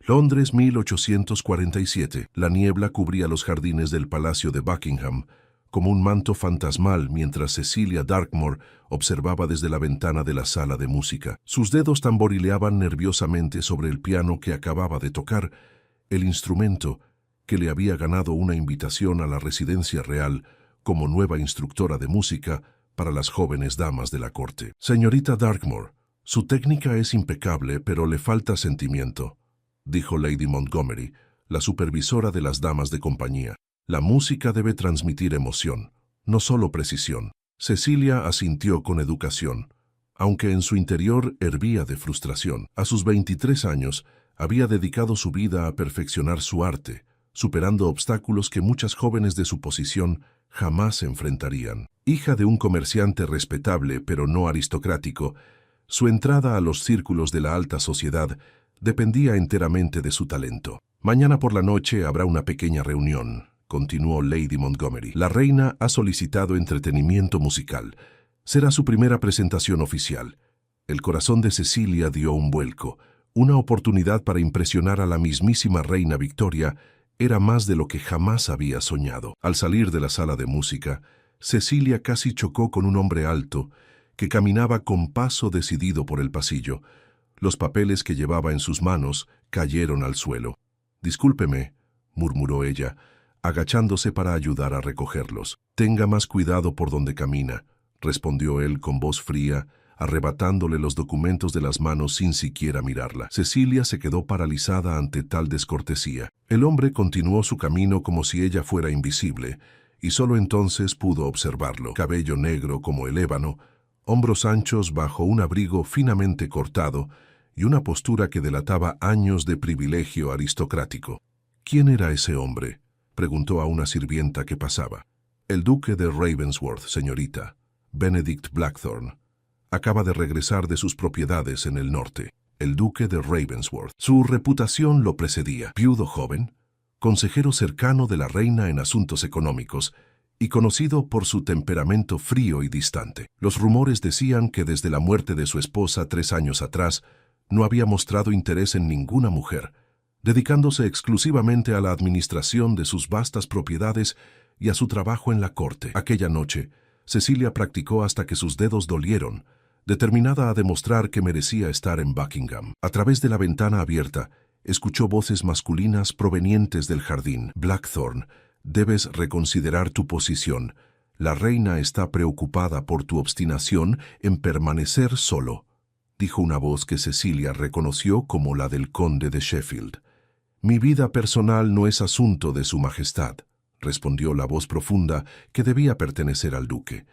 Londres, 1847. La niebla cubría los jardines del Palacio de Buckingham como un manto fantasmal mientras Cecilia Dartmoor observaba desde la ventana de la sala de música. Sus dedos tamborileaban nerviosamente sobre el piano que acababa de tocar, el instrumento que le había ganado una invitación a la residencia real como nueva instructora de música para las jóvenes damas de la corte. Señorita Dartmoor, su técnica es impecable, pero le falta sentimiento, dijo Lady Montgomery, la supervisora de las damas de compañía. La música debe transmitir emoción, no solo precisión. Cecilia asintió con educación, aunque en su interior hervía de frustración. A sus 23 años, había dedicado su vida a perfeccionar su arte, superando obstáculos que muchas jóvenes de su posición jamás enfrentarían. Hija de un comerciante respetable pero no aristocrático, su entrada a los círculos de la alta sociedad dependía enteramente de su talento. Mañana por la noche habrá una pequeña reunión, continuó Lady Montgomery. La reina ha solicitado entretenimiento musical. Será su primera presentación oficial. El corazón de Cecilia dio un vuelco. Una oportunidad para impresionar a la mismísima reina Victoria era más de lo que jamás había soñado. Al salir de la sala de música, Cecilia casi chocó con un hombre alto que caminaba con paso decidido por el pasillo. Los papeles que llevaba en sus manos cayeron al suelo. «Discúlpeme», murmuró ella, agachándose para ayudar a recogerlos. «Tenga más cuidado por donde camina», respondió él con voz fría, arrebatándole los documentos de las manos sin siquiera mirarla. Cecilia se quedó paralizada ante tal descortesía. El hombre continuó su camino como si ella fuera invisible, y solo entonces pudo observarlo. Cabello negro como el ébano, hombros anchos bajo un abrigo finamente cortado y una postura que delataba años de privilegio aristocrático. «¿Quién era ese hombre?», preguntó a una sirvienta que pasaba. «El duque de Ravensworth, señorita. Benedict Blackthorne. Acaba de regresar de sus propiedades en el norte». El duque de Ravensworth. Su reputación lo precedía. Viudo joven, consejero cercano de la reina en asuntos económicos y conocido por su temperamento frío y distante. Los rumores decían que desde la muerte de su esposa 3 años atrás no había mostrado interés en ninguna mujer, dedicándose exclusivamente a la administración de sus vastas propiedades y a su trabajo en la corte. Aquella noche, Cecilia practicó hasta que sus dedos dolieron, determinada a demostrar que merecía estar en Buckingham. A través de la ventana abierta, escuchó voces masculinas provenientes del jardín. «Blackthorne, debes reconsiderar tu posición. La reina está preocupada por tu obstinación en permanecer solo», dijo una voz que Cecilia reconoció como la del conde de Sheffield. «Mi vida personal no es asunto de su majestad», respondió la voz profunda que debía pertenecer al duque.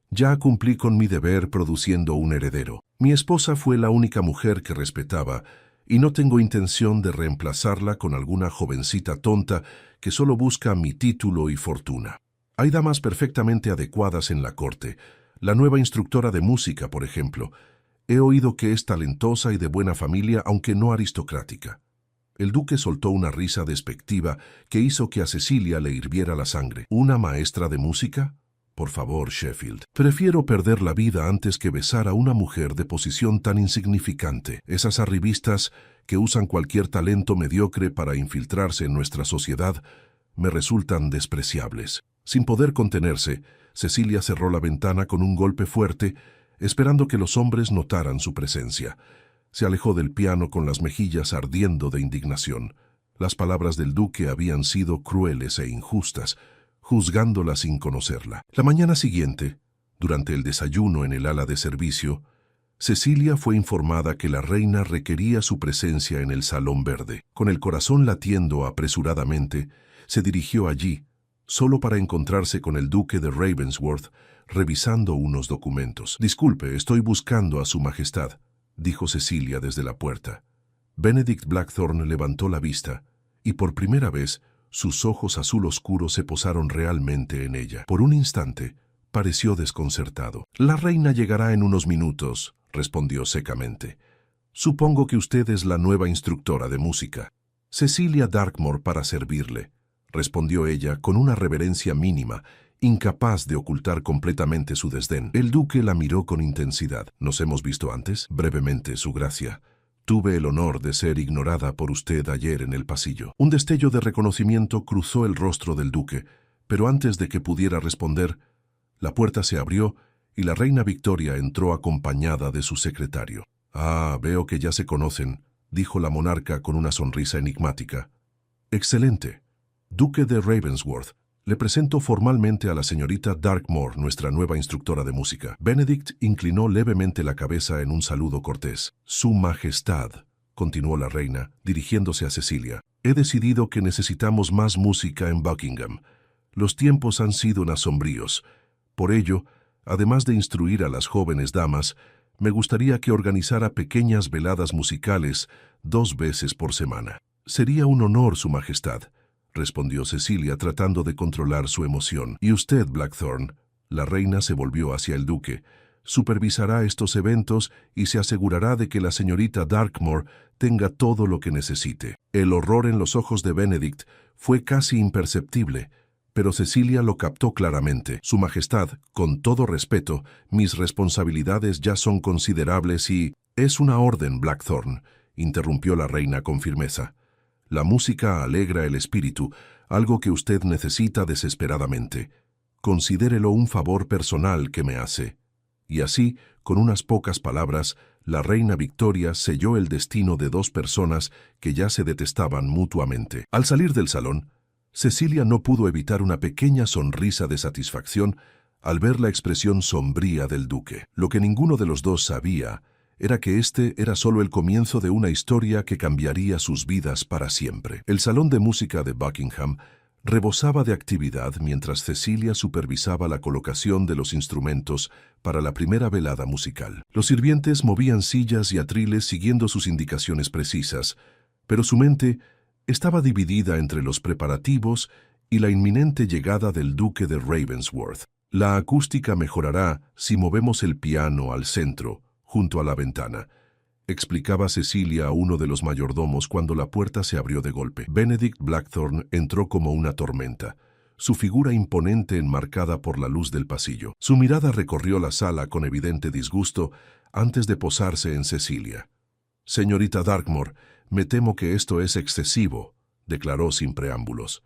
«Ya cumplí con mi deber produciendo un heredero. Mi esposa fue la única mujer que respetaba, y no tengo intención de reemplazarla con alguna jovencita tonta que solo busca mi título y fortuna. Hay damas perfectamente adecuadas en la corte. La nueva instructora de música, por ejemplo. He oído que es talentosa y de buena familia, aunque no aristocrática». El duque soltó una risa despectiva que hizo que a Cecilia le hirviera la sangre. «¿Una maestra de música? Por favor, Sheffield. Prefiero perder la vida antes que besar a una mujer de posición tan insignificante. Esas arribistas que usan cualquier talento mediocre para infiltrarse en nuestra sociedad me resultan despreciables». Sin poder contenerse, Cecilia cerró la ventana con un golpe fuerte, esperando que los hombres notaran su presencia. Se alejó del piano con las mejillas ardiendo de indignación. Las palabras del duque habían sido crueles e injustas, juzgándola sin conocerla. La mañana siguiente, durante el desayuno en el ala de servicio, Cecilia fue informada que la reina requería su presencia en el Salón Verde. Con el corazón latiendo apresuradamente, se dirigió allí, solo para encontrarse con el duque de Ravensworth, revisando unos documentos. «Disculpe, estoy buscando a su majestad», dijo Cecilia desde la puerta. Benedict Blackthorne levantó la vista, y por primera vez sus ojos azul oscuro se posaron realmente en ella. Por un instante, pareció desconcertado. «La reina llegará en unos minutos», respondió secamente. «Supongo que usted es la nueva instructora de música». «Cecilia Dartmoor para servirle», respondió ella con una reverencia mínima, incapaz de ocultar completamente su desdén. El duque la miró con intensidad. «¿Nos hemos visto antes?» «Brevemente, su gracia. Tuve el honor de ser ignorada por usted ayer en el pasillo. Un destello de reconocimiento cruzó el rostro del duque, pero antes de que pudiera responder, la puerta se abrió y la reina Victoria entró acompañada de su secretario. «Ah, veo que ya se conocen», dijo la monarca con una sonrisa enigmática. «Excelente. Duque de Ravensworth, le presento formalmente a la señorita Darkmore, nuestra nueva instructora de música». Benedict inclinó levemente la cabeza en un saludo cortés. «Su Majestad», continuó la reina, dirigiéndose a Cecilia, «he decidido que necesitamos más música en Buckingham. Los tiempos han sido sombríos. Por ello, además de instruir a las jóvenes damas, me gustaría que organizara pequeñas veladas musicales 2 veces por semana». «Sería un honor, Su Majestad», respondió Cecilia tratando de controlar su emoción. «Y usted, Blackthorn», la reina se volvió hacia el duque, «supervisará estos eventos y se asegurará de que la señorita Darkmore tenga todo lo que necesite». El horror en los ojos de Benedict fue casi imperceptible, pero Cecilia lo captó claramente. «Su Majestad, con todo respeto, mis responsabilidades ya son considerables y...» «Es una orden, Blackthorn», interrumpió la reina con firmeza. «La música alegra el espíritu, algo que usted necesita desesperadamente. Considérelo un favor personal que me hace». Y así, con unas pocas palabras, la reina Victoria selló el destino de 2 personas que ya se detestaban mutuamente. Al salir del salón, Cecilia no pudo evitar una pequeña sonrisa de satisfacción al ver la expresión sombría del duque. Lo que ninguno de los dos sabía era que este era solo el comienzo de una historia que cambiaría sus vidas para siempre. El salón de música de Buckingham rebosaba de actividad mientras Cecilia supervisaba la colocación de los instrumentos para la primera velada musical. Los sirvientes movían sillas y atriles siguiendo sus indicaciones precisas, pero su mente estaba dividida entre los preparativos y la inminente llegada del duque de Ravensworth. «La acústica mejorará si movemos el piano al centro, junto a la ventana», explicaba Cecilia a uno de los mayordomos cuando la puerta se abrió de golpe. Benedict Blackthorn entró como una tormenta, su figura imponente enmarcada por la luz del pasillo. Su mirada recorrió la sala con evidente disgusto antes de posarse en Cecilia. «Señorita Darkmore, me temo que esto es excesivo», declaró sin preámbulos.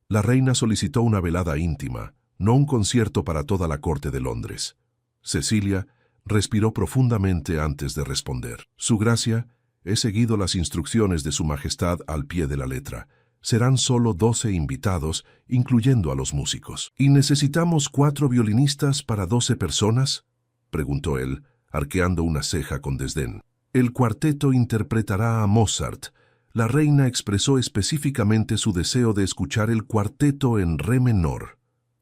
La reina solicitó una velada íntima, no un concierto para toda la corte de Londres. Cecilia respiró profundamente antes de responder. «Su Gracia, he seguido las instrucciones de Su Majestad al pie de la letra. Serán solo 12 invitados, incluyendo a los músicos». «¿Y necesitamos 4 violinistas para 12 personas?», preguntó él, arqueando una ceja con desdén. «El cuarteto interpretará a Mozart. La reina expresó específicamente su deseo de escuchar el cuarteto en re menor»,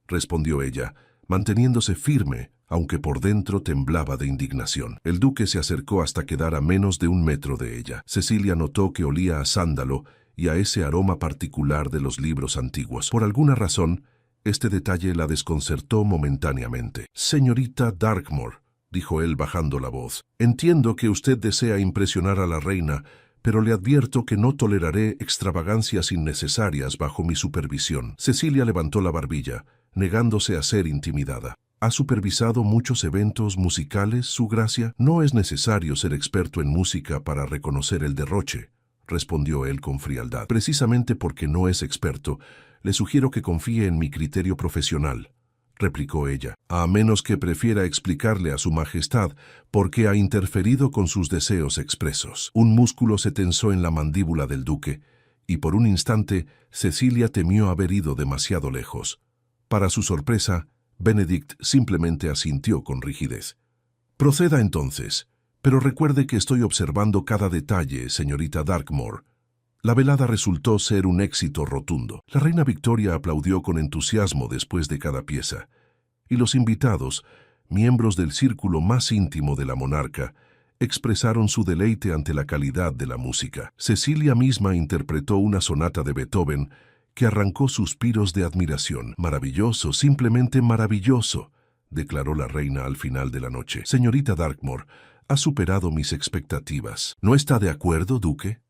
respondió ella, manteniéndose firme, aunque por dentro temblaba de indignación. El duque se acercó hasta quedar a menos de 1 metro de ella. Cecilia notó que olía a sándalo y a ese aroma particular de los libros antiguos. Por alguna razón, este detalle la desconcertó momentáneamente. «Señorita Darkmore», dijo él bajando la voz, «entiendo que usted desea impresionar a la reina, pero le advierto que no toleraré extravagancias innecesarias bajo mi supervisión». Cecilia levantó la barbilla, negándose a ser intimidada. «¿Ha supervisado muchos eventos musicales, Su Gracia? No es necesario ser experto en música para reconocer el derroche», respondió él con frialdad. «Precisamente porque no es experto, le sugiero que confíe en mi criterio profesional», replicó ella, «a menos que prefiera explicarle a Su Majestad por qué ha interferido con sus deseos expresos». Un músculo se tensó en la mandíbula del duque, y por un instante Cecilia temió haber ido demasiado lejos. Para su sorpresa, Benedict simplemente asintió con rigidez. «Proceda entonces, pero recuerde que estoy observando cada detalle, señorita Darkmore». La velada resultó ser un éxito rotundo. La reina Victoria aplaudió con entusiasmo después de cada pieza, y los invitados, miembros del círculo más íntimo de la monarca, expresaron su deleite ante la calidad de la música. Cecilia misma interpretó una sonata de Beethoven que arrancó suspiros de admiración. «Maravilloso, simplemente maravilloso», declaró la reina al final de la noche. «Señorita Darkmore, ha superado mis expectativas». «¿No está de acuerdo, duque?».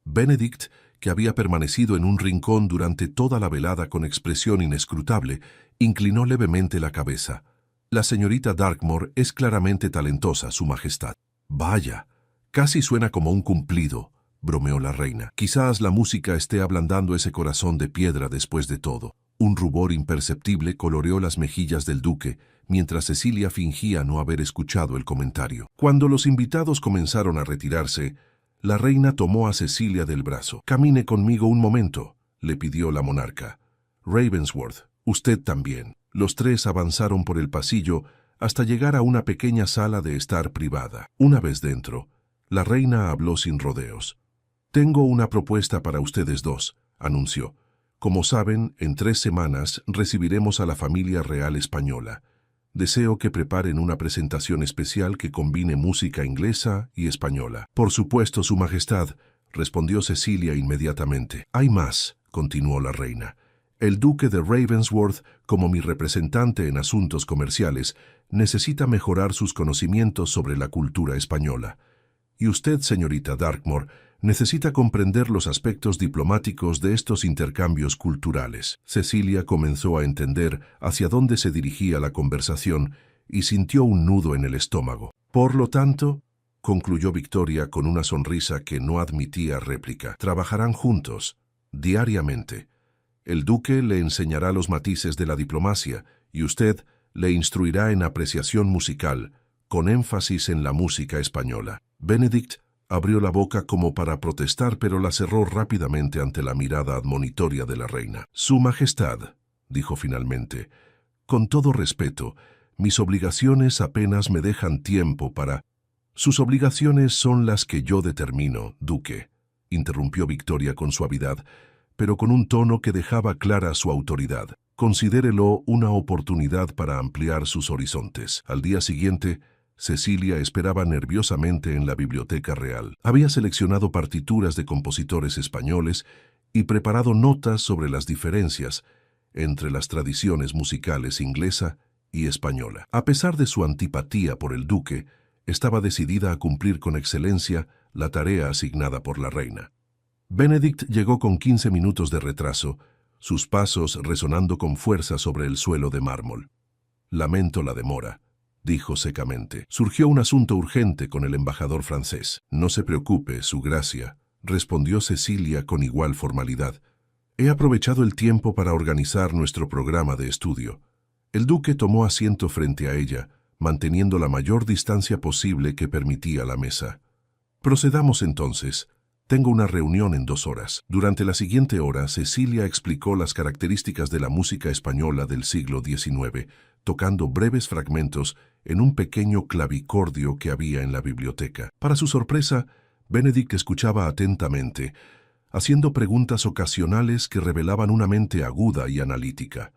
Benedict, que había permanecido en un rincón durante toda la velada con expresión inescrutable, inclinó levemente la cabeza. «La señorita Darkmore es claramente talentosa, Su Majestad». «Vaya, Casi suena como un cumplido, bromeó la reina. Quizás la música esté ablandando ese corazón de piedra después de todo. Un rubor imperceptible coloreó las mejillas del duque, mientras Cecilia fingía no haber escuchado el comentario. Cuando los invitados comenzaron a retirarse, la reina tomó a Cecilia del brazo. «Camine conmigo un momento», le pidió la monarca. «Ravensworth, usted también». Los tres avanzaron por el pasillo hasta llegar a una pequeña sala de estar privada. Una vez dentro, la reina habló sin rodeos. «Tengo una propuesta para ustedes dos», anunció. «Como saben, en 3 semanas recibiremos a la familia real española. Deseo que preparen una presentación especial que combine música inglesa y española». «Por supuesto, Su Majestad», respondió Cecilia inmediatamente. «Hay más», continuó la reina. «El duque de Ravensworth, como mi representante en asuntos comerciales, necesita mejorar sus conocimientos sobre la cultura española. Y usted, señorita Dartmoor, necesita comprender los aspectos diplomáticos de estos intercambios culturales». Cecilia comenzó a entender hacia dónde se dirigía la conversación y sintió un nudo en el estómago. «Por lo tanto», concluyó Victoria con una sonrisa que no admitía réplica, «trabajarán juntos, diariamente. El duque le enseñará los matices de la diplomacia y usted le instruirá en apreciación musical, con énfasis en la música española». Benedict abrió la boca como para protestar, pero la cerró rápidamente ante la mirada admonitoria de la reina. «Su Majestad», dijo finalmente, «con todo respeto, mis obligaciones apenas me dejan tiempo para...». «Sus obligaciones son las que yo determino, duque», interrumpió Victoria con suavidad, pero con un tono que dejaba clara su autoridad. «Considérelo una oportunidad para ampliar sus horizontes». Al día siguiente, Cecilia esperaba nerviosamente en la biblioteca real. Había seleccionado partituras de compositores españoles y preparado notas sobre las diferencias entre las tradiciones musicales inglesa y española. A pesar de su antipatía por el duque, estaba decidida a cumplir con excelencia la tarea asignada por la reina. Benedict llegó con 15 minutos de retraso, sus pasos resonando con fuerza sobre el suelo de mármol. «Lamento la demora», dijo secamente. «Surgió un asunto urgente con el embajador francés». «No se preocupe, Su Gracia», respondió Cecilia con igual formalidad. «He aprovechado el tiempo para organizar nuestro programa de estudio». El duque tomó asiento frente a ella, manteniendo la mayor distancia posible que permitía la mesa. «Procedamos entonces. Tengo una reunión en 2 horas». Durante la siguiente hora, Cecilia explicó las características de la música española del siglo XIX, tocando breves fragmentos en un pequeño clavicordio que había en la biblioteca. Para su sorpresa, Benedict escuchaba atentamente, haciendo preguntas ocasionales que revelaban una mente aguda y analítica.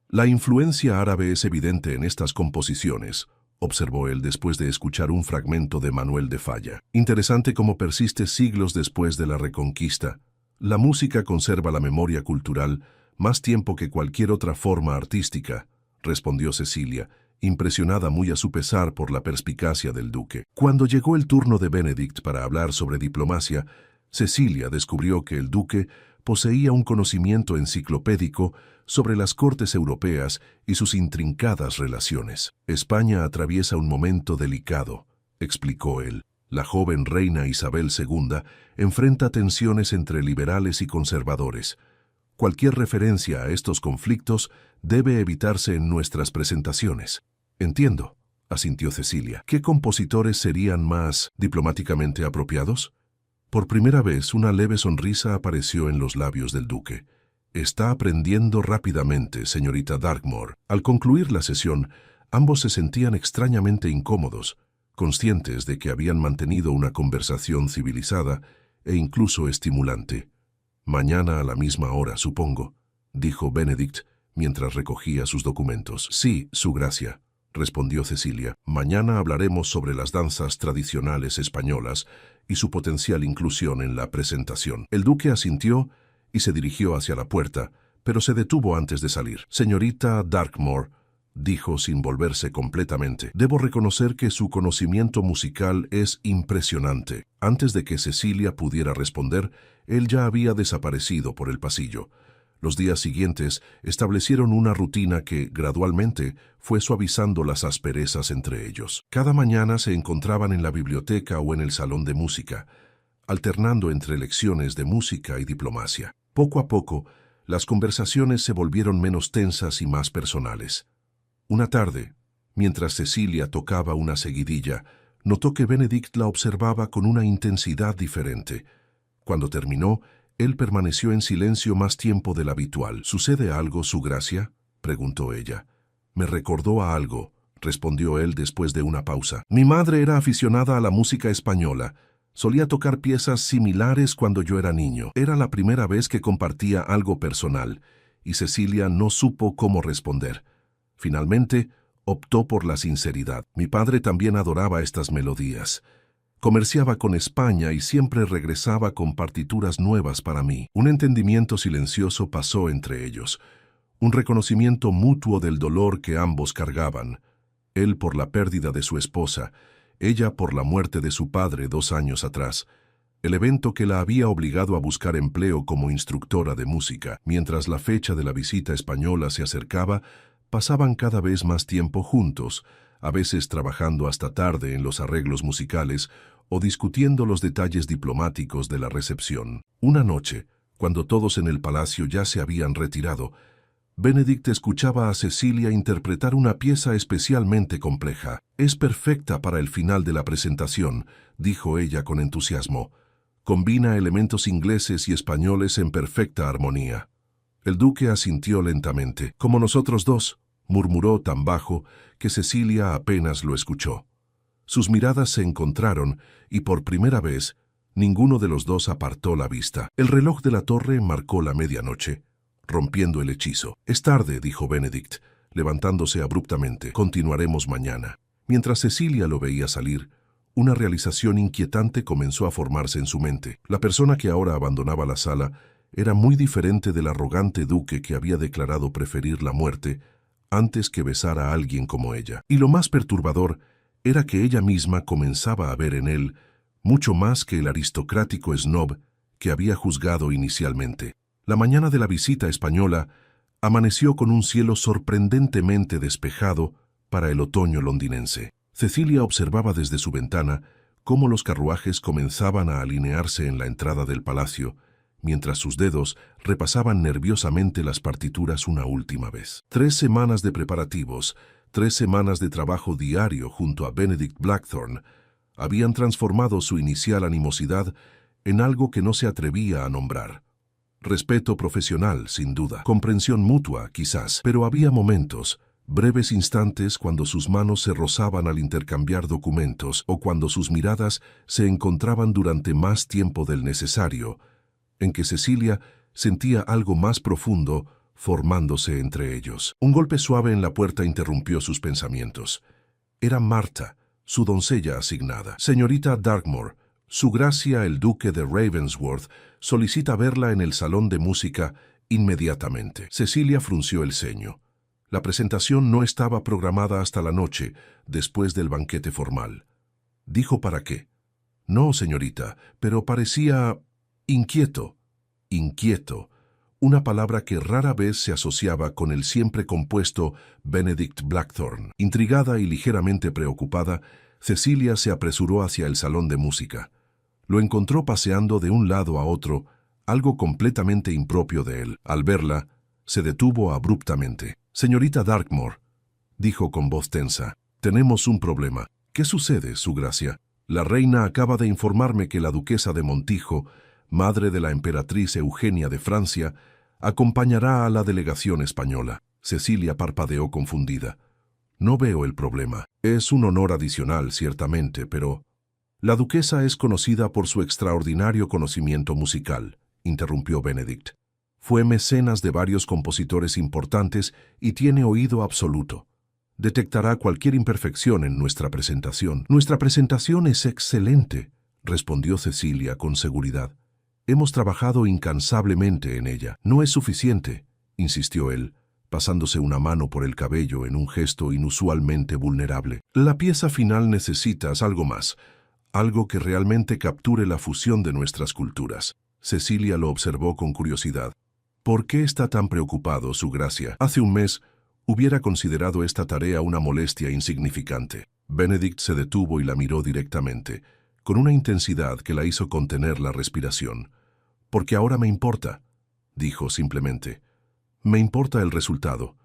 «La influencia árabe es evidente en estas composiciones», observó él después de escuchar un fragmento de Manuel de Falla. «Interesante cómo persiste siglos después de la Reconquista. La música conserva la memoria cultural más tiempo que cualquier otra forma artística», respondió Cecilia, impresionada muy a su pesar por la perspicacia del duque. Cuando llegó el turno de Benedict para hablar sobre diplomacia, Cecilia descubrió que el duque poseía un conocimiento enciclopédico sobre las cortes europeas y sus intrincadas relaciones. «España atraviesa un momento delicado», explicó él. «La joven reina Isabel II enfrenta tensiones entre liberales y conservadores. Cualquier referencia a estos conflictos debe evitarse en nuestras presentaciones». «Entiendo», asintió Cecilia. «¿Qué compositores serían más diplomáticamente apropiados?». Por primera vez, una leve sonrisa apareció en los labios del duque. «Está aprendiendo rápidamente, señorita Dartmoor». Al concluir la sesión, ambos se sentían extrañamente incómodos, conscientes de que habían mantenido una conversación civilizada e incluso estimulante. «Mañana a la misma hora, supongo», dijo Benedict mientras recogía sus documentos. «Sí, Su Gracia», respondió Cecilia. «Mañana hablaremos sobre las danzas tradicionales españolas y su potencial inclusión en la presentación». El duque asintió y se dirigió hacia la puerta, pero se detuvo antes de salir. «Señorita Dartmoor», dijo sin volverse completamente, «debo reconocer que su conocimiento musical es impresionante». Antes de que Cecilia pudiera responder, él ya había desaparecido por el pasillo. Los días siguientes establecieron una rutina que, gradualmente, fue suavizando las asperezas entre ellos. Cada mañana se encontraban en la biblioteca o en el salón de música, alternando entre lecciones de música y diplomacia. Poco a poco, las conversaciones se volvieron menos tensas y más personales. Una tarde, mientras Cecilia tocaba una seguidilla, notó que Benedict la observaba con una intensidad diferente. Cuando terminó, él permaneció en silencio más tiempo del habitual. ¿Sucede algo, Su Gracia?, preguntó ella. Me recordó a algo, respondió él después de una pausa. Mi madre era aficionada a la música española. Solía tocar piezas similares cuando yo era niño. Era la primera vez que compartía algo personal, y Cecilia no supo cómo responder. Finalmente, optó por la sinceridad. Mi padre también adoraba estas melodías. Comerciaba con España y siempre regresaba con partituras nuevas para mí. Un entendimiento silencioso pasó entre ellos, un reconocimiento mutuo del dolor que ambos cargaban, él por la pérdida de su esposa, ella por la muerte de su padre 2 años atrás, el evento que la había obligado a buscar empleo como instructora de música. Mientras la fecha de la visita española se acercaba, pasaban cada vez más tiempo juntos, a veces trabajando hasta tarde en los arreglos musicales o discutiendo los detalles diplomáticos de la recepción. Una noche, cuando todos en el palacio ya se habían retirado, Benedict escuchaba a Cecilia interpretar una pieza especialmente compleja. «Es perfecta para el final de la presentación», dijo ella con entusiasmo. «Combina elementos ingleses y españoles en perfecta armonía». El duque asintió lentamente. «Como nosotros dos», murmuró tan bajo que Cecilia apenas lo escuchó. Sus miradas se encontraron y por primera vez ninguno de los dos apartó la vista. El reloj de la torre marcó la medianoche, rompiendo el hechizo. «Es tarde», dijo Benedict, levantándose abruptamente. «Continuaremos mañana». Mientras Cecilia lo veía salir, una realización inquietante comenzó a formarse en su mente. La persona que ahora abandonaba la sala era muy diferente del arrogante duque que había declarado preferir la muerte antes que besar a alguien como ella. Y lo más perturbador era que ella misma comenzaba a ver en él mucho más que el aristocrático snob que había juzgado inicialmente. La mañana de la visita española amaneció con un cielo sorprendentemente despejado para el otoño londinense. Cecilia observaba desde su ventana cómo los carruajes comenzaban a alinearse en la entrada del palacio, mientras sus dedos repasaban nerviosamente las partituras una última vez. 3 semanas de preparativos, 3 semanas de trabajo diario junto a Benedict Blackthorne habían transformado su inicial animosidad en algo que no se atrevía a nombrar. Respeto profesional, sin duda. Comprensión mutua, quizás. Pero había momentos, breves instantes cuando sus manos se rozaban al intercambiar documentos o cuando sus miradas se encontraban durante más tiempo del necesario, en que Cecilia sentía algo más profundo formándose entre ellos. Un golpe suave en la puerta interrumpió sus pensamientos. Era Marta, su doncella asignada. «Señorita Darkmoor, Su Gracia el Duque de Ravensworth solicita verla en el salón de música inmediatamente». Cecilia frunció el ceño. La presentación no estaba programada hasta la noche, después del banquete formal. Dijo para qué. «No, señorita, pero parecía inquieto». Inquieto, una palabra que rara vez se asociaba con el siempre compuesto Benedict Blackthorne. Intrigada y ligeramente preocupada, Cecilia se apresuró hacia el salón de música. Lo encontró paseando de un lado a otro, algo completamente impropio de él. Al verla, se detuvo abruptamente. «Señorita Darkmoor», dijo con voz tensa, «tenemos un problema». «¿Qué sucede, Su Gracia?» «La reina acaba de informarme que la duquesa de Montijo, madre de la emperatriz Eugenia de Francia, acompañará a la delegación española». Cecilia parpadeó confundida. «No veo el problema. Es un honor adicional, ciertamente, pero...» «La duquesa es conocida por su extraordinario conocimiento musical», interrumpió Benedict. «Fue mecenas de varios compositores importantes y tiene oído absoluto. Detectará cualquier imperfección en nuestra presentación». «Nuestra presentación es excelente», respondió Cecilia con seguridad. «Hemos trabajado incansablemente en ella». «No es suficiente», insistió él, pasándose una mano por el cabello en un gesto inusualmente vulnerable. «La pieza final necesitas algo más, algo que realmente capture la fusión de nuestras culturas». Cecilia lo observó con curiosidad. ¿Por qué está tan preocupado, Su Gracia? Hace un mes hubiera considerado esta tarea una molestia insignificante. Benedict se detuvo y la miró directamente, con una intensidad que la hizo contener la respiración. «Porque ahora me importa», dijo simplemente. «Me importa el resultado.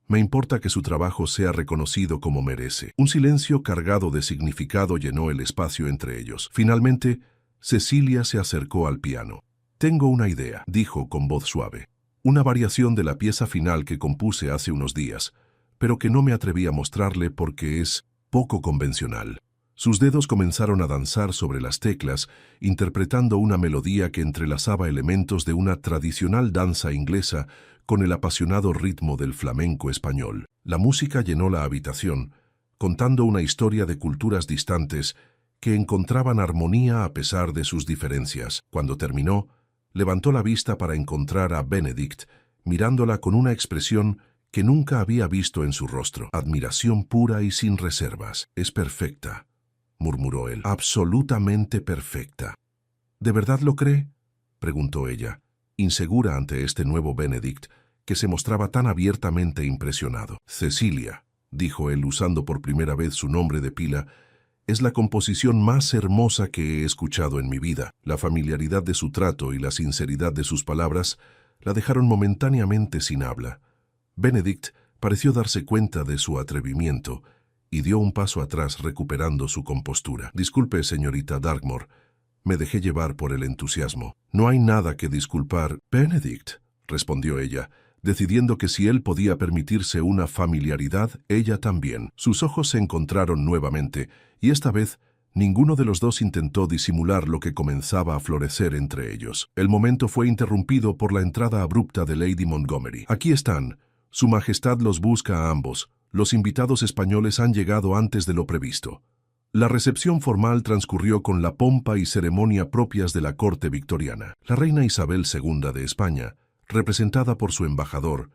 Me importa que su trabajo sea reconocido como merece». Un silencio cargado de significado llenó el espacio entre ellos. Finalmente, Cecilia se acercó al piano. «Tengo una idea», dijo con voz suave. «Una variación de la pieza final que compuse hace unos días, pero que no me atreví a mostrarle porque es poco convencional». Sus dedos comenzaron a danzar sobre las teclas, interpretando una melodía que entrelazaba elementos de una tradicional danza inglesa con el apasionado ritmo del flamenco español. La música llenó la habitación, contando una historia de culturas distantes que encontraban armonía a pesar de sus diferencias. Cuando terminó, levantó la vista para encontrar a Benedict, mirándola con una expresión que nunca había visto en su rostro. Admiración pura y sin reservas. «Es perfecta», murmuró él. «Absolutamente perfecta». «¿De verdad lo cree?», preguntó ella, insegura ante este nuevo Benedict, que se mostraba tan abiertamente impresionado. «Cecilia», dijo él usando por primera vez su nombre de pila, «es la composición más hermosa que he escuchado en mi vida». La familiaridad de su trato y la sinceridad de sus palabras la dejaron momentáneamente sin habla. Benedict pareció darse cuenta de su atrevimiento y dio un paso atrás recuperando su compostura. «Disculpe, señorita Darkmore, me dejé llevar por el entusiasmo». «No hay nada que disculpar, Benedict», respondió ella, decidiendo que si él podía permitirse una familiaridad, ella también. Sus ojos se encontraron nuevamente, y esta vez ninguno de los dos intentó disimular lo que comenzaba a florecer entre ellos. El momento fue interrumpido por la entrada abrupta de Lady Montgomery. «Aquí están. Su Majestad los busca a ambos. Los invitados españoles han llegado antes de lo previsto». La recepción formal transcurrió con la pompa y ceremonia propias de la corte victoriana. La reina Isabel II de España, representada por su embajador,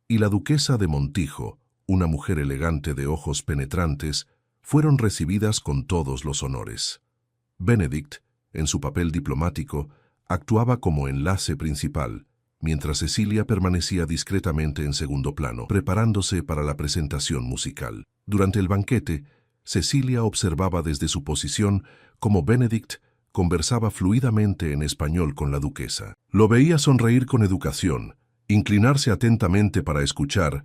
y la duquesa de Montijo, una mujer elegante de ojos penetrantes, fueron recibidas con todos los honores. Benedict, en su papel diplomático, actuaba como enlace principal, mientras Cecilia permanecía discretamente en segundo plano, preparándose para la presentación musical. Durante el banquete, Cecilia observaba desde su posición cómo Benedict conversaba fluidamente en español con la duquesa. Lo veía sonreír con educación, inclinarse atentamente para escuchar,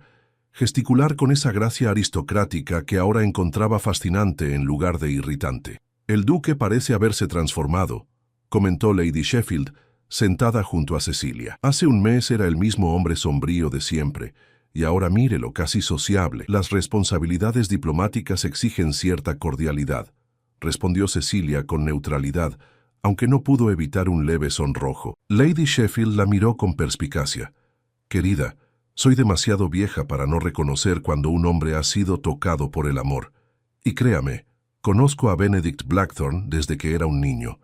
gesticular con esa gracia aristocrática que ahora encontraba fascinante en lugar de irritante. «El duque parece haberse transformado», comentó Lady Sheffield, sentada junto a Cecilia. «Hace un mes era el mismo hombre sombrío de siempre, y ahora mírelo, casi sociable». «Las responsabilidades diplomáticas exigen cierta cordialidad», respondió Cecilia con neutralidad, aunque no pudo evitar un leve sonrojo. Lady Sheffield la miró con perspicacia. «Querida, soy demasiado vieja para no reconocer cuando un hombre ha sido tocado por el amor. Y créame, conozco a Benedict Blackthorne desde que era un niño.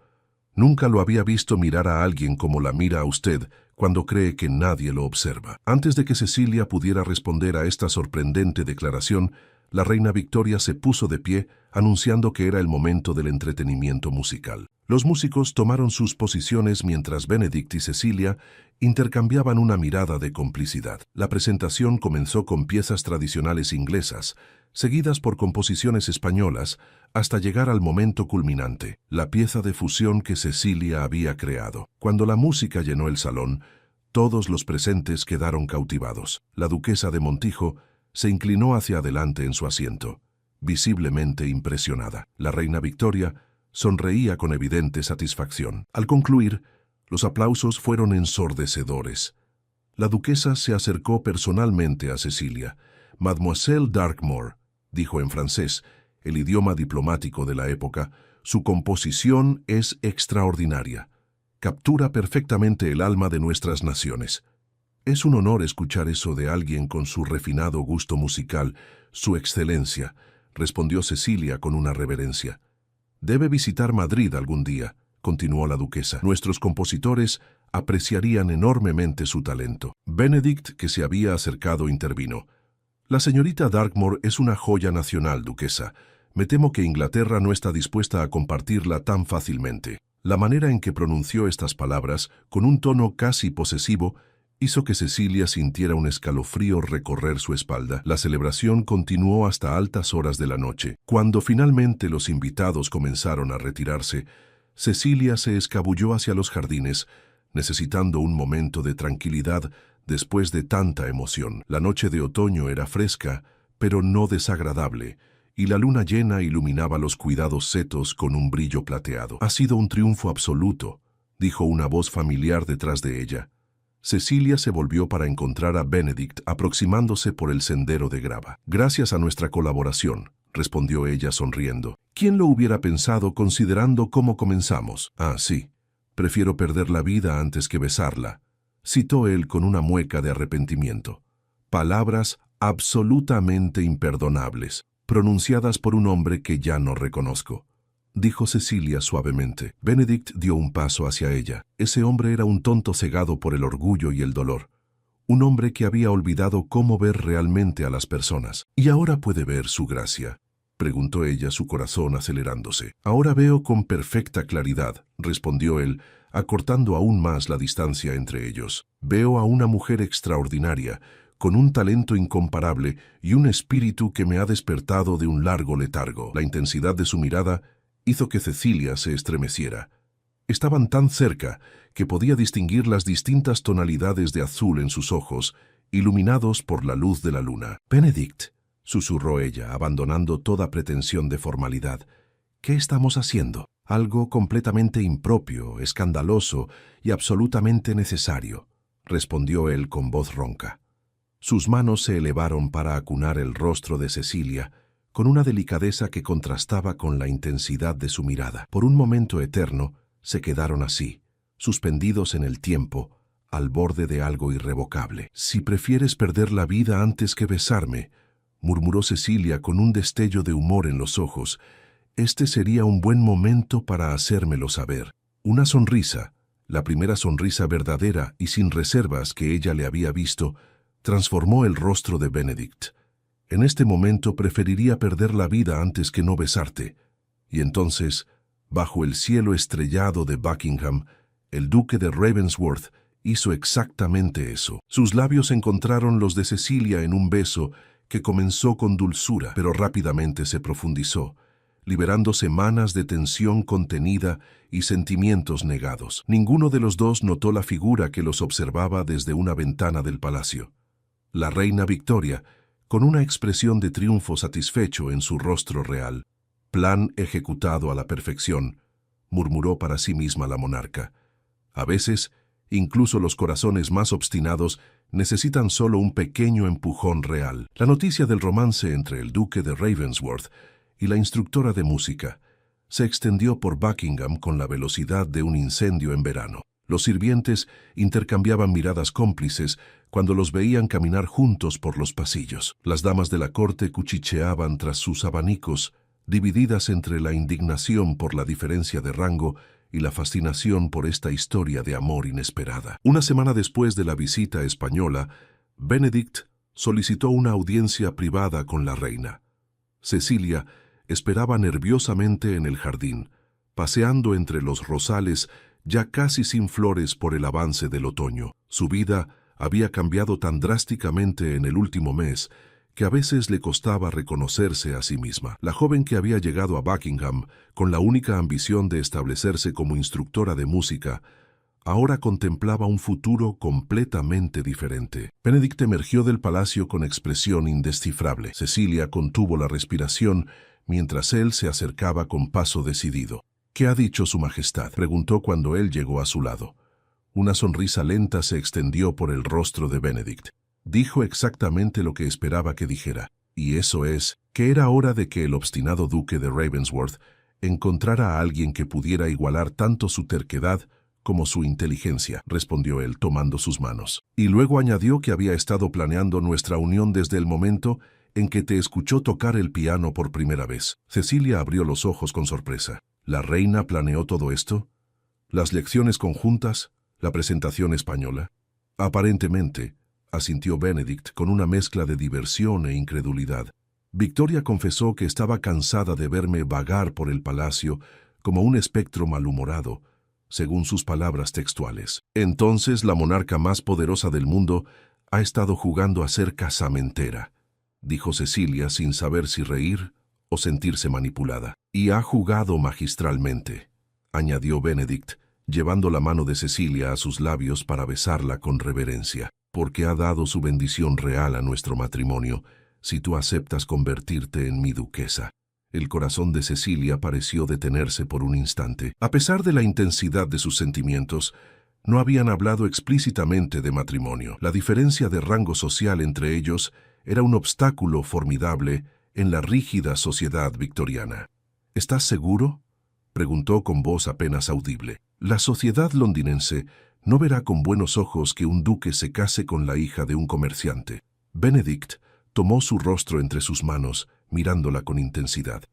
Nunca lo había visto mirar a alguien como la mira a usted cuando cree que nadie lo observa». Antes de que Cecilia pudiera responder a esta sorprendente declaración, la reina Victoria se puso de pie, anunciando que era el momento del entretenimiento musical. Los músicos tomaron sus posiciones mientras Benedict y Cecilia intercambiaban una mirada de complicidad. La presentación comenzó con piezas tradicionales inglesas, seguidas por composiciones españolas, hasta llegar al momento culminante, la pieza de fusión que Cecilia había creado. Cuando la música llenó el salón, todos los presentes quedaron cautivados. La duquesa de Montijo se inclinó hacia adelante en su asiento, visiblemente impresionada. La reina Victoria sonreía con evidente satisfacción. Al concluir, los aplausos fueron ensordecedores. La duquesa se acercó personalmente a Cecilia. «Mademoiselle Darkmore», dijo en francés, el idioma diplomático de la época, «su composición es extraordinaria. Captura perfectamente el alma de nuestras naciones». «Es un honor escuchar eso de alguien con su refinado gusto musical, Su Excelencia», respondió Cecilia con una reverencia. «Debe visitar Madrid algún día», continuó la duquesa. «Nuestros compositores apreciarían enormemente su talento». Benedict, que se había acercado, intervino. «La señorita Darkmore es una joya nacional, duquesa. Me temo que Inglaterra no está dispuesta a compartirla tan fácilmente». La manera en que pronunció estas palabras, con un tono casi posesivo, hizo que Cecilia sintiera un escalofrío recorrer su espalda. La celebración continuó hasta altas horas de la noche. Cuando finalmente los invitados comenzaron a retirarse, Cecilia se escabulló hacia los jardines, necesitando un momento de tranquilidad después de tanta emoción. La noche de otoño era fresca, pero no desagradable, y la luna llena iluminaba los cuidados setos con un brillo plateado. «Ha sido un triunfo absoluto», dijo una voz familiar detrás de ella. Cecilia se volvió para encontrar a Benedict aproximándose por el sendero de grava. «Gracias a nuestra colaboración», respondió ella sonriendo. «¿Quién lo hubiera pensado considerando cómo comenzamos?» «Ah, sí. Prefiero perder la vida antes que besarla», citó él con una mueca de arrepentimiento. Palabras absolutamente imperdonables, pronunciadas por un hombre que ya no reconozco, dijo Cecilia suavemente. Benedict dio un paso hacia ella. Ese hombre era un tonto cegado por el orgullo y el dolor. Un hombre que había olvidado cómo ver realmente a las personas. «¿Y ahora puede ver su gracia?», preguntó ella, su corazón acelerándose. «Ahora veo con perfecta claridad», respondió él, acortando aún más la distancia entre ellos. «Veo a una mujer extraordinaria, con un talento incomparable y un espíritu que me ha despertado de un largo letargo». La intensidad de su mirada hizo que Cecilia se estremeciera. Estaban tan cerca que podía distinguir las distintas tonalidades de azul en sus ojos, iluminados por la luz de la luna. «Benedict», susurró ella, abandonando toda pretensión de formalidad, «¿qué estamos haciendo?» «Algo completamente impropio, escandaloso y absolutamente necesario», respondió él con voz ronca. Sus manos se elevaron para acunar el rostro de Cecilia, con una delicadeza que contrastaba con la intensidad de su mirada. Por un momento eterno, se quedaron así, suspendidos en el tiempo, al borde de algo irrevocable. «Si prefieres perder la vida antes que besarme», murmuró Cecilia con un destello de humor en los ojos, «este sería un buen momento para hacérmelo saber». Una sonrisa, la primera sonrisa verdadera y sin reservas que ella le había visto, transformó el rostro de Benedict. «En este momento preferiría perder la vida antes que no besarte». Y entonces, bajo el cielo estrellado de Buckingham, el duque de Ravensworth hizo exactamente eso. Sus labios encontraron los de Cecilia en un beso que comenzó con dulzura, pero rápidamente se profundizó, liberando semanas de tensión contenida y sentimientos negados. Ninguno de los dos notó la figura que los observaba desde una ventana del palacio. La reina Victoria, con una expresión de triunfo satisfecho en su rostro real. «Plan ejecutado a la perfección», murmuró para sí misma la monarca. A veces, incluso los corazones más obstinados necesitan solo un pequeño empujón real. La noticia del romance entre el duque de Ravensworth y la instructora de música se extendió por Buckingham con la velocidad de un incendio en verano. Los sirvientes intercambiaban miradas cómplices cuando los veían caminar juntos por los pasillos. Las damas de la corte cuchicheaban tras sus abanicos, divididas entre la indignación por la diferencia de rango y la fascinación por esta historia de amor inesperada. Una semana después de la visita española, Benedict solicitó una audiencia privada con la reina. Cecilia esperaba nerviosamente en el jardín, paseando entre los rosales ya casi sin flores por el avance del otoño. Su vida había cambiado tan drásticamente en el último mes que a veces le costaba reconocerse a sí misma. La joven que había llegado a Buckingham con la única ambición de establecerse como instructora de música, ahora contemplaba un futuro completamente diferente. Benedict emergió del palacio con expresión indescifrable. Cecilia contuvo la respiración mientras él se acercaba con paso decidido. «¿Qué ha dicho su majestad?», preguntó cuando él llegó a su lado. Una sonrisa lenta se extendió por el rostro de Benedict. Dijo exactamente lo que esperaba que dijera, y eso es, que era hora de que el obstinado duque de Ravensworth encontrara a alguien que pudiera igualar tanto su terquedad como su inteligencia, respondió él tomando sus manos. Y luego añadió que había estado planeando nuestra unión desde el momento en que te escuchó tocar el piano por primera vez. Cecilia abrió los ojos con sorpresa. ¿La reina planeó todo esto? ¿Las lecciones conjuntas? ¿La presentación española? Aparentemente, asintió Benedict con una mezcla de diversión e incredulidad. Victoria confesó que estaba cansada de verme vagar por el palacio como un espectro malhumorado, según sus palabras textuales. Entonces la monarca más poderosa del mundo ha estado jugando a ser casamentera, dijo Cecilia sin saber si reír o sentirse manipulada. Y ha jugado magistralmente, añadió Benedict, llevando la mano de Cecilia a sus labios para besarla con reverencia, porque ha dado su bendición real a nuestro matrimonio, si tú aceptas convertirte en mi duquesa. El corazón de Cecilia pareció detenerse por un instante. A pesar de la intensidad de sus sentimientos, no habían hablado explícitamente de matrimonio. La diferencia de rango social entre ellos era un obstáculo formidable en la rígida sociedad victoriana. ¿Estás seguro?, preguntó con voz apenas audible. La sociedad londinense no verá con buenos ojos que un duque se case con la hija de un comerciante. Benedict tomó su rostro entre sus manos, mirándola con intensidad.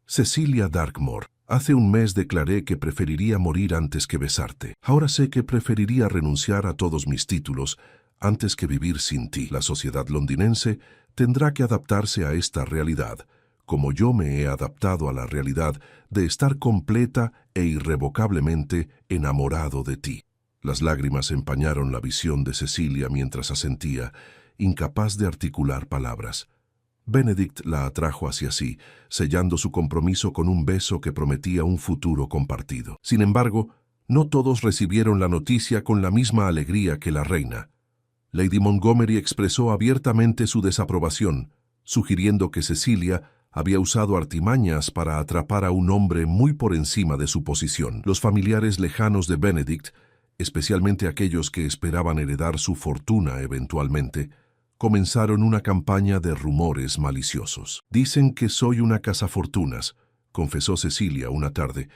Cecilia Darkmore, hace un mes declaré que preferiría morir antes que besarte. Ahora sé que preferiría renunciar a todos mis títulos antes que vivir sin ti. La sociedad londinense tendrá que adaptarse a esta realidad, como yo me he adaptado a la realidad de estar completa e irrevocablemente enamorado de ti. Las lágrimas empañaron la visión de Cecilia mientras asentía, incapaz de articular palabras. Benedict la atrajo hacia sí, sellando su compromiso con un beso que prometía un futuro compartido. Sin embargo, no todos recibieron la noticia con la misma alegría que la reina. Lady Montgomery expresó abiertamente su desaprobación, sugiriendo que Cecilia había usado artimañas para atrapar a un hombre muy por encima de su posición. Los familiares lejanos de Benedict, especialmente aquellos que esperaban heredar su fortuna eventualmente, comenzaron una campaña de rumores maliciosos. «Dicen que soy una cazafortunas», confesó Cecilia una tarde,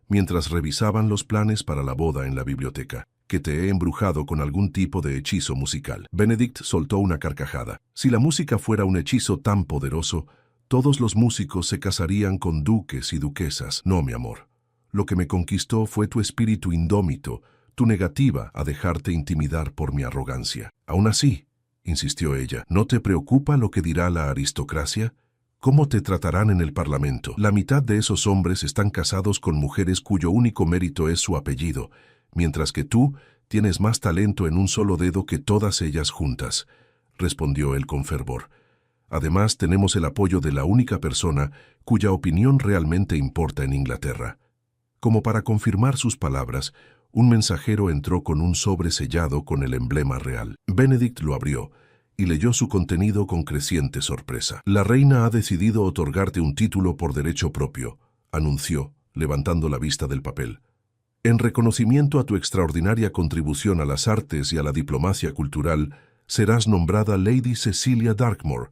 mientras revisaban los planes para la boda en la biblioteca, «que te he embrujado con algún tipo de hechizo musical». Benedict soltó una carcajada. Si la música fuera un hechizo tan poderoso, todos los músicos se casarían con duques y duquesas. No, mi amor. Lo que me conquistó fue tu espíritu indómito, tu negativa a dejarte intimidar por mi arrogancia. Aún así, insistió ella, ¿no te preocupa lo que dirá la aristocracia? ¿Cómo te tratarán en el Parlamento? La mitad de esos hombres están casados con mujeres cuyo único mérito es su apellido, mientras que tú tienes más talento en un solo dedo que todas ellas juntas, respondió él con fervor. Además, tenemos el apoyo de la única persona cuya opinión realmente importa en Inglaterra. Como para confirmar sus palabras, un mensajero entró con un sobre sellado con el emblema real. Benedict lo abrió y leyó su contenido con creciente sorpresa. «La reina ha decidido otorgarte un título por derecho propio», anunció, levantando la vista del papel. «En reconocimiento a tu extraordinaria contribución a las artes y a la diplomacia cultural, serás nombrada Lady Cecilia Darkmore,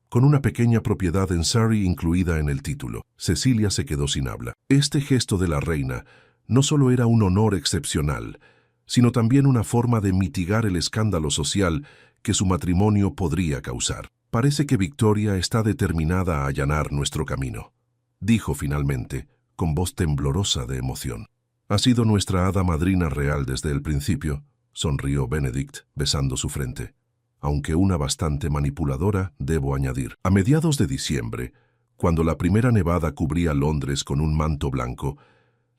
con una pequeña propiedad en Surrey incluida en el título». Cecilia se quedó sin habla. Este gesto de la reina no solo era un honor excepcional, sino también una forma de mitigar el escándalo social que su matrimonio podría causar. «Parece que Victoria está determinada a allanar nuestro camino», dijo finalmente, con voz temblorosa de emoción. «Ha sido nuestra hada madrina real desde el principio», sonrió Benedict, besando su frente. «Aunque una bastante manipuladora, debo añadir». A mediados de diciembre, cuando la primera nevada cubría Londres con un manto blanco,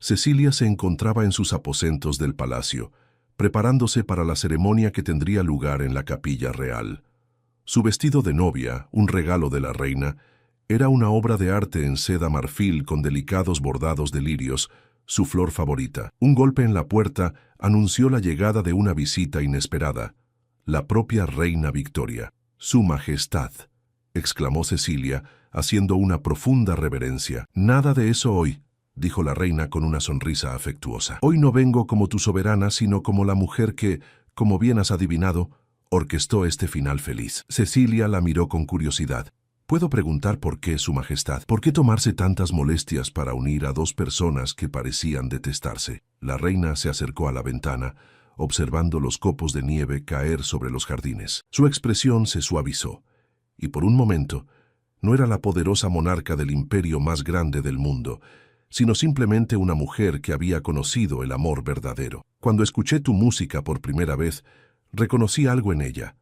Cecilia se encontraba en sus aposentos del palacio, preparándose para la ceremonia que tendría lugar en la capilla real. Su vestido de novia, un regalo de la reina, era una obra de arte en seda marfil con delicados bordados de lirios, su flor favorita. Un golpe en la puerta anunció la llegada de una visita inesperada, la propia reina Victoria. «Su Majestad», exclamó Cecilia, haciendo una profunda reverencia. «Nada de eso hoy», dijo la reina con una sonrisa afectuosa. «Hoy no vengo como tu soberana, sino como la mujer que, como bien has adivinado, orquestó este final feliz». Cecilia la miró con curiosidad. «¿Puedo preguntar por qué, Su Majestad? ¿Por qué tomarse tantas molestias para unir a dos personas que parecían detestarse?» La reina se acercó a la ventana, observando los copos de nieve caer sobre los jardines. Su expresión se suavizó, y por un momento no era la poderosa monarca del imperio más grande del mundo, sino simplemente una mujer que había conocido el amor verdadero. «Cuando escuché tu música por primera vez, reconocí algo en ella: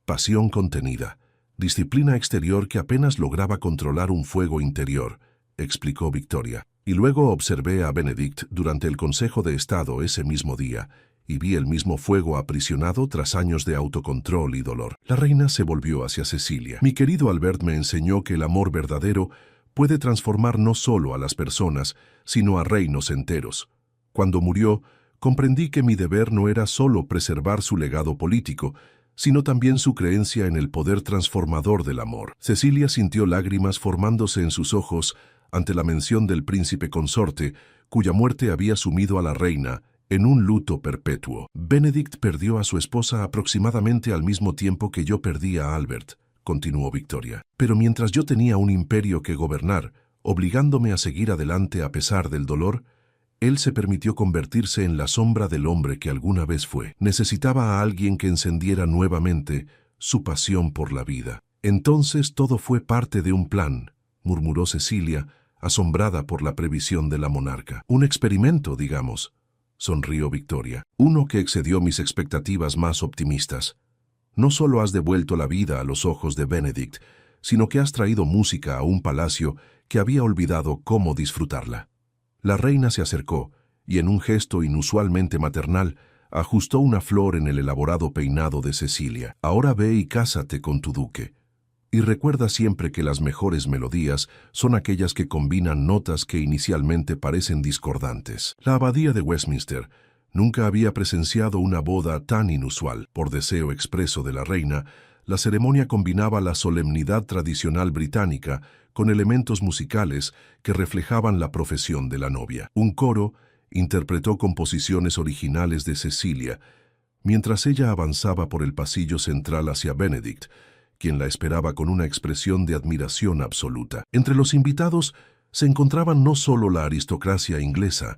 pasión contenida, disciplina exterior que apenas lograba controlar un fuego interior», explicó Victoria. Y luego observé a Benedict durante el Consejo de Estado ese mismo día, y vi el mismo fuego aprisionado tras años de autocontrol y dolor. La reina se volvió hacia Cecilia. Mi querido Albert me enseñó que el amor verdadero puede transformar no solo a las personas, sino a reinos enteros. Cuando murió, comprendí que mi deber no era solo preservar su legado político, sino también su creencia en el poder transformador del amor. Cecilia sintió lágrimas formándose en sus ojos ante la mención del príncipe consorte, cuya muerte había sumido a la reina en un luto perpetuo. Benedict perdió a su esposa aproximadamente al mismo tiempo que yo perdí a Albert, continuó Victoria. Pero mientras yo tenía un imperio que gobernar, obligándome a seguir adelante a pesar del dolor, él se permitió convertirse en la sombra del hombre que alguna vez fue. Necesitaba a alguien que encendiera nuevamente su pasión por la vida. Entonces todo fue parte de un plan, murmuró Cecilia, asombrada por la previsión de la monarca. Un experimento, digamos, sonrió Victoria. Uno que excedió mis expectativas más optimistas. No solo has devuelto la vida a los ojos de Benedict, sino que has traído música a un palacio que había olvidado cómo disfrutarla. La reina se acercó y, en un gesto inusualmente maternal, ajustó una flor en el elaborado peinado de Cecilia. Ahora ve y cásate con tu duque. Y recuerda siempre que las mejores melodías son aquellas que combinan notas que inicialmente parecen discordantes. La abadía de Westminster nunca había presenciado una boda tan inusual. Por deseo expreso de la reina, la ceremonia combinaba la solemnidad tradicional británica con elementos musicales que reflejaban la profesión de la novia. Un coro interpretó composiciones originales de Cecilia, mientras ella avanzaba por el pasillo central hacia Benedict, quien la esperaba con una expresión de admiración absoluta. Entre los invitados se encontraban no solo la aristocracia inglesa,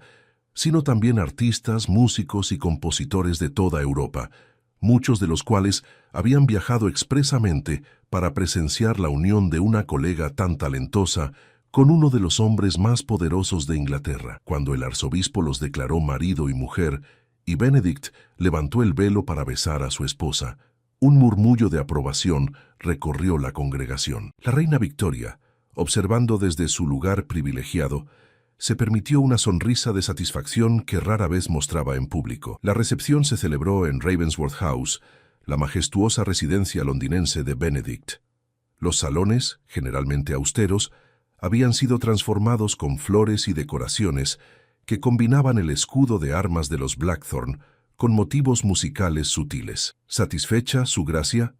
sino también artistas, músicos y compositores de toda Europa, muchos de los cuales habían viajado expresamente para presenciar la unión de una colega tan talentosa con uno de los hombres más poderosos de Inglaterra. Cuando el arzobispo los declaró marido y mujer, y Benedict levantó el velo para besar a su esposa, un murmullo de aprobación recorrió la congregación. La reina Victoria, observando desde su lugar privilegiado, se permitió una sonrisa de satisfacción que rara vez mostraba en público. La recepción se celebró en Ravensworth House, la majestuosa residencia londinense de Benedict. Los salones, generalmente austeros, habían sido transformados con flores y decoraciones que combinaban el escudo de armas de los Blackthorn con motivos musicales sutiles. ¿Satisfecha, su gracia?,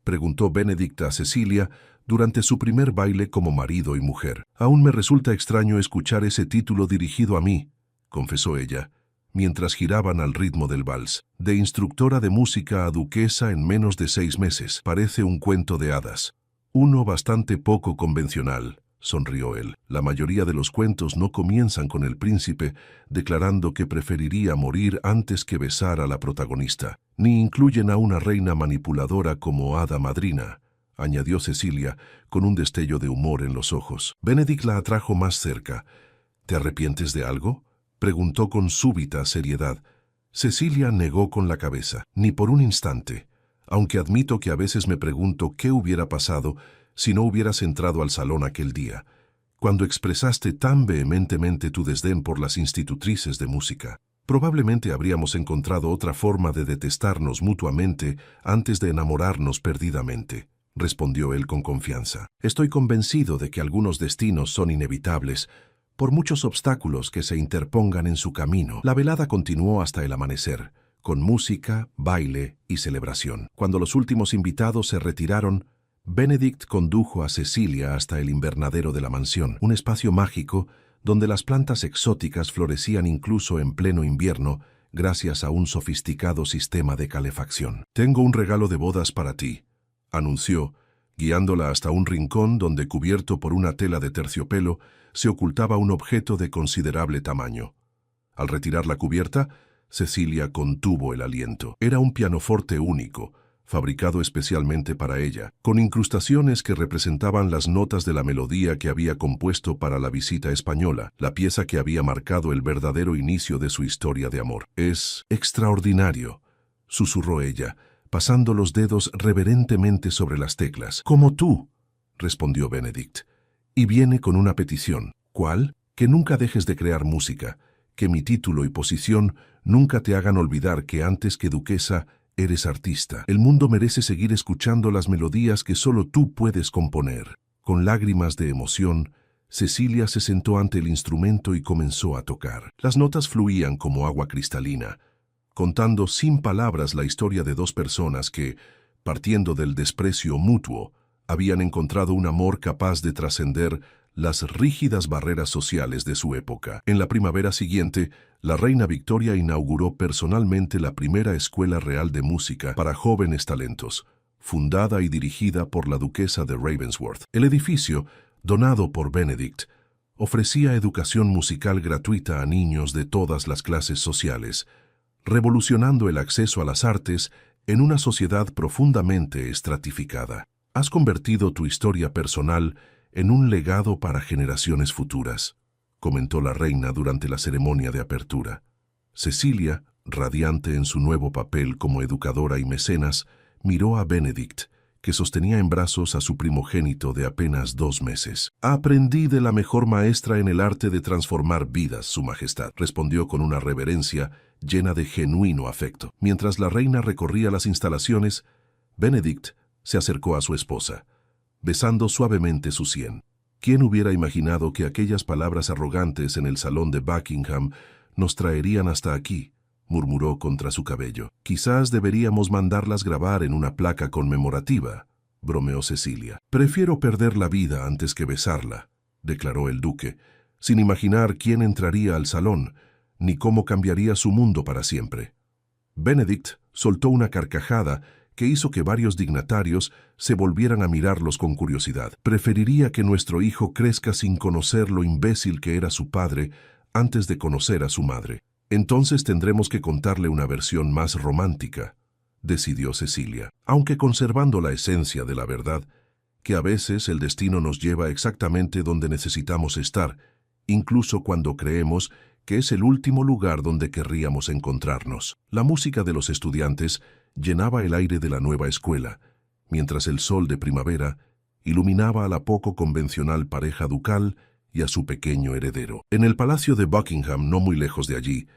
preguntó Benedict a Cecilia durante su primer baile como marido y mujer. Aún me resulta extraño escuchar ese título dirigido a mí, confesó ella, mientras giraban al ritmo del vals. De instructora de música a duquesa en menos de 6 meses. Parece un cuento de hadas. Uno bastante poco convencional, sonrió él. La mayoría de los cuentos no comienzan con el príncipe declarando que preferiría morir antes que besar a la protagonista, ni incluyen a una reina manipuladora como hada madrina, añadió Cecilia con un destello de humor en los ojos. Benedict la atrajo más cerca. ¿Te arrepientes de algo?, preguntó con súbita seriedad. Cecilia negó con la cabeza. Ni por un instante, aunque admito que a veces me pregunto qué hubiera pasado si no hubieras entrado al salón aquel día, cuando expresaste tan vehementemente tu desdén por las institutrices de música. Probablemente habríamos encontrado otra forma de detestarnos mutuamente antes de enamorarnos perdidamente, respondió él con confianza. Estoy convencido de que algunos destinos son inevitables, por muchos obstáculos que se interpongan en su camino. La velada continuó hasta el amanecer, con música, baile y celebración. Cuando los últimos invitados se retiraron, Benedict condujo a Cecilia hasta el invernadero de la mansión, un espacio mágico donde las plantas exóticas florecían incluso en pleno invierno gracias a un sofisticado sistema de calefacción. «Tengo un regalo de bodas para ti», anunció, guiándola hasta un rincón donde, cubierto por una tela de terciopelo, se ocultaba un objeto de considerable tamaño. Al retirar la cubierta, Cecilia contuvo el aliento. Era un pianoforte único, fabricado especialmente para ella, con incrustaciones que representaban las notas de la melodía que había compuesto para la visita española, la pieza que había marcado el verdadero inicio de su historia de amor. «Es extraordinario», susurró ella, pasando los dedos reverentemente sobre las teclas. «Como tú», respondió Benedict. «Y viene con una petición». «¿Cuál?», Que nunca dejes de crear música, que mi título y posición nunca te hagan olvidar que antes que duquesa, eres artista. El mundo merece seguir escuchando las melodías que solo tú puedes componer. Con lágrimas de emoción, Cecilia se sentó ante el instrumento y comenzó a tocar. Las notas fluían como agua cristalina, contando sin palabras la historia de dos personas que, partiendo del desprecio mutuo, habían encontrado un amor capaz de trascender las rígidas barreras sociales de su época. En la primavera siguiente, la reina Victoria inauguró personalmente la primera escuela real de música para jóvenes talentos, fundada y dirigida por la duquesa de Ravensworth. El edificio, donado por Benedict, ofrecía educación musical gratuita a niños de todas las clases sociales, revolucionando el acceso a las artes en una sociedad profundamente estratificada. Has convertido tu historia personal en un legado para generaciones futuras, comentó la reina durante la ceremonia de apertura. Cecilia, radiante en su nuevo papel como educadora y mecenas, miró a Benedict, que sostenía en brazos a su primogénito de apenas 2 meses. «Aprendí de la mejor maestra en el arte de transformar vidas, Su Majestad», respondió con una reverencia llena de genuino afecto. Mientras la reina recorría las instalaciones, Benedict se acercó a su esposa, besando suavemente su sien. ¿Quién hubiera imaginado que aquellas palabras arrogantes en el salón de Buckingham nos traerían hasta aquí?, murmuró contra su cabello. «Quizás deberíamos mandarlas grabar en una placa conmemorativa», bromeó Cecilia. «Prefiero perder la vida antes que besarla», declaró el duque, sin imaginar quién entraría al salón, ni cómo cambiaría su mundo para siempre. Benedict soltó una carcajada que hizo que varios dignatarios se volvieran a mirarlos con curiosidad. «Preferiría que nuestro hijo crezca sin conocer lo imbécil que era su padre antes de conocer a su madre. Entonces tendremos que contarle una versión más romántica», decidió Cecilia, aunque conservando la esencia de la verdad, que a veces el destino nos lleva exactamente donde necesitamos estar, incluso cuando creemos que es el último lugar donde querríamos encontrarnos. La música de los estudiantes llenaba el aire de la nueva escuela, mientras el sol de primavera iluminaba a la poco convencional pareja ducal y a su pequeño heredero. En el palacio de Buckingham, no muy lejos de allí,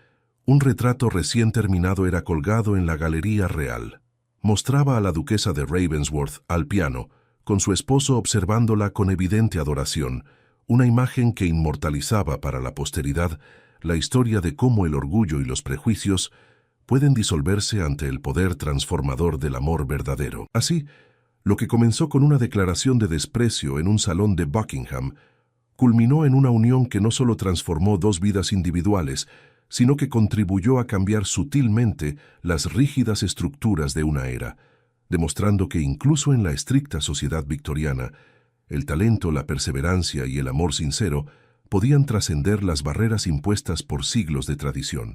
un retrato recién terminado era colgado en la Galería Real. Mostraba a la duquesa de Ravensworth al piano, con su esposo observándola con evidente adoración, una imagen que inmortalizaba para la posteridad la historia de cómo el orgullo y los prejuicios pueden disolverse ante el poder transformador del amor verdadero. Así, lo que comenzó con una declaración de desprecio en un salón de Buckingham culminó en una unión que no solo transformó dos vidas individuales, sino que contribuyó a cambiar sutilmente las rígidas estructuras de una era, demostrando que incluso en la estricta sociedad victoriana, el talento, la perseverancia y el amor sincero podían trascender las barreras impuestas por siglos de tradición.